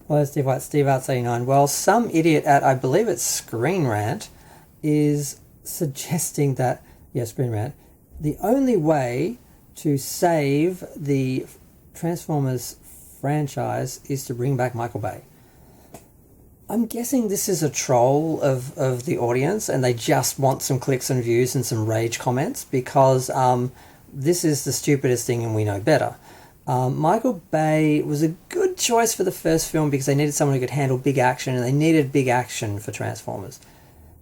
Well, Steve White, Steve Arts 89. Well, some idiot at, I believe it's Screen Rant, is suggesting that, yeah, Screen Rant, the only way to save the Transformers franchise is to bring back Michael Bay. I'm guessing this is a troll of the audience and they just want some clicks and views and some rage comments because this is the stupidest thing and we know better. Michael Bay was a good choice for the first film because they needed someone who could handle big action and they needed big action for Transformers.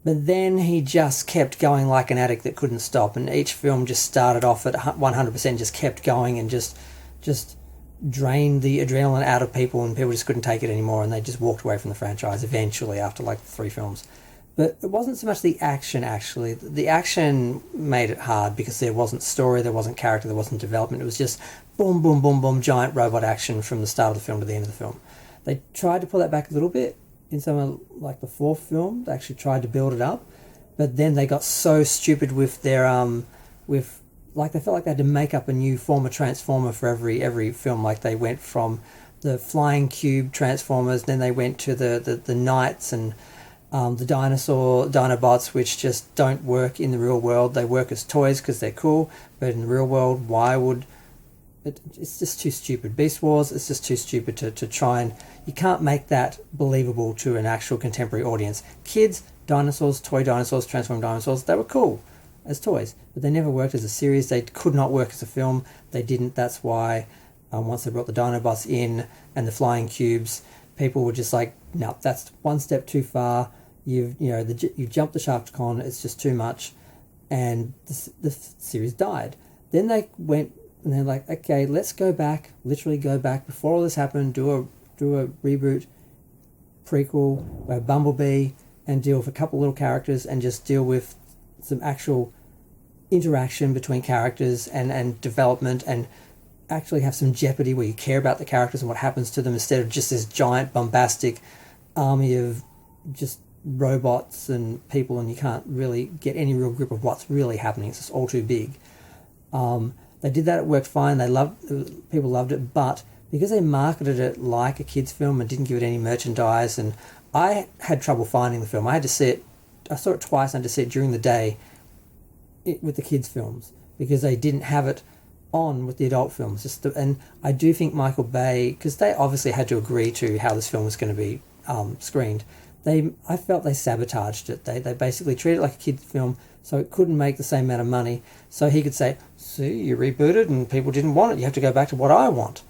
But then he just kept going like an addict that couldn't stop, and each film just started off at 100%, just kept going and just drained the adrenaline out of people, and people just couldn't take it anymore, and they just walked away from the franchise eventually after like 3 films. But it wasn't so much the action, actually. The action made it hard because there wasn't story, there wasn't character, there wasn't development. It was just boom, boom, boom, boom, giant robot action from the start of the film to the end of the film. They tried to pull that back a little bit in some of like the 4th film. They actually tried to build it up, but then they got so stupid with their with like they felt like they had to make up a new former Transformer for every film. Like they went from the flying cube Transformers, then they went to the knights and the Dinobots, which just don't work in the real world. They work as toys because they're cool, but in the real world, why would it's just too stupid. Beast Wars, it's just too stupid to try and... You can't make that believable to an actual contemporary audience. Kids, dinosaurs, toy dinosaurs, transforming dinosaurs, they were cool as toys, but they never worked as a series. They could not work as a film. They didn't. That's why once they brought the Dinobots in and the flying cubes, people were just like, no, that's one step too far. You've jumped the Sharkticon. It's just too much, and the series died. Then they went and they're like, okay, let's go back, literally go back before all this happened. Do a reboot, prequel, where Bumblebee, and deal with a couple little characters and just deal with some actual interaction between characters and development, and actually have some jeopardy where you care about the characters and what happens to them instead of just this giant bombastic army of just robots and people, and you can't really get any real grip of what's really happening. It's just all too big. They did that, it worked fine, people loved it, but because they marketed it like a kid's film and didn't give it any merchandise, and I had trouble finding the film. I had to see it, I saw it twice, and I had to see it during the day with the kids' films because they didn't have it on with the adult films. And I do think Michael Bay, because they obviously had to agree to how this film was going to be screened, I felt they sabotaged it. They basically treated it like a kid's film, so it couldn't make the same amount of money. So he could say, see, you rebooted and people didn't want it. You have to go back to what I want.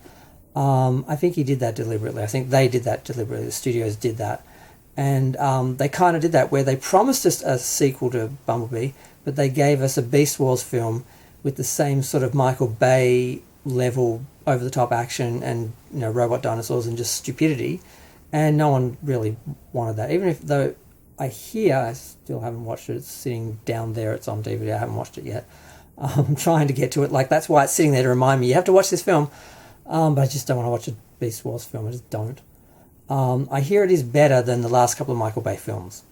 I think he did that deliberately. I think they did that deliberately. The studios did that. And they kind of did that where they promised us a sequel to Bumblebee, but they gave us a Beast Wars film with the same sort of Michael Bay level over-the-top action and robot dinosaurs and just stupidity. And no one really wanted that. Even if, though I still haven't watched it. It's sitting down there. It's on DVD. I haven't watched it yet. I'm trying to get to it. Like, that's why it's sitting there to remind me, you have to watch this film. But I just don't want to watch a Beast Wars film. I just don't. I hear it is better than the last couple of Michael Bay films.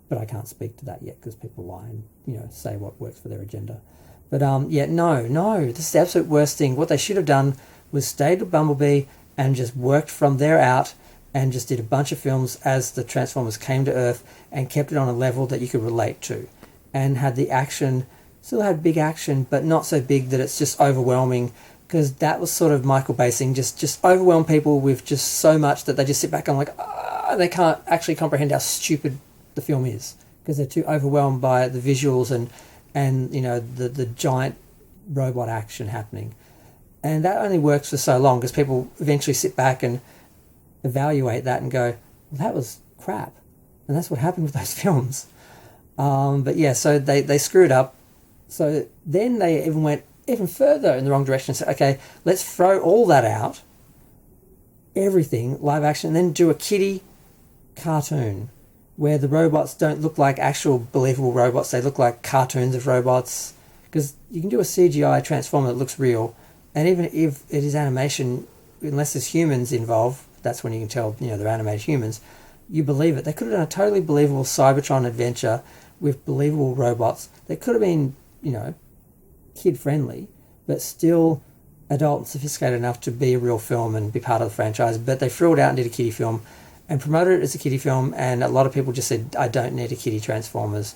But I can't speak to that yet because people lie and, say what works for their agenda. But, no. This is the absolute worst thing. What they should have done was stayed with Bumblebee and just worked from there out and just did a bunch of films as the Transformers came to Earth and kept it on a level that you could relate to. And had the action, still had big action, but not so big that it's just overwhelming, because that was sort of Michael Bay saying, just overwhelm people with just so much that they just sit back and they can't actually comprehend how stupid the film is, because they're too overwhelmed by the visuals and the giant robot action happening. And that only works for so long, because people eventually sit back and evaluate that and go, well, that was crap. And that's what happened with those films. But yeah, so they screwed up. So then they even went even further in the wrong direction and said, okay, let's throw all that out, everything, live action, and then do a kiddie cartoon where the robots don't look like actual believable robots. They look like cartoons of robots, because you can do a CGI transformer that looks real, and even if it is animation, unless there's humans involved, that's when you can tell, they're animated humans, you believe it. They could have done a totally believable Cybertron adventure with believable robots. They could have been, kid-friendly, but still adult and sophisticated enough to be a real film and be part of the franchise, but they threw it out and did a kiddie film and promoted it as a kiddie film, and a lot of people just said, I don't need a kiddie Transformers.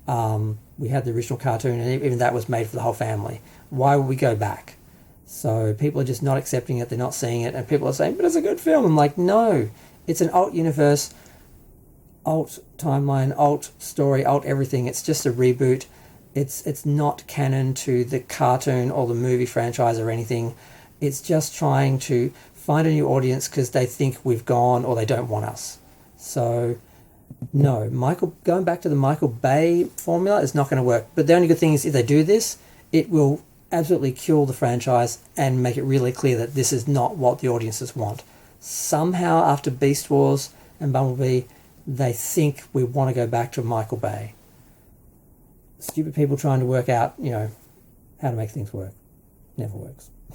We had the original cartoon, and even that was made for the whole family. Why would we go back? So people are just not accepting it, they're not seeing it, and people are saying, but it's a good film. I'm like, no, it's an alt universe, alt timeline, alt story, alt everything. It's just a reboot. It's not canon to the cartoon or the movie franchise or anything. It's just trying to find a new audience because they think we've gone or they don't want us. So no, going back to the Michael Bay formula is not going to work. But the only good thing is if they do this, it will absolutely kill the franchise and make it really clear that this is not what the audiences want. Somehow after Beast Wars and Bumblebee, they think we want to go back to Michael Bay. Stupid people trying to work out, how to make things work. Never works.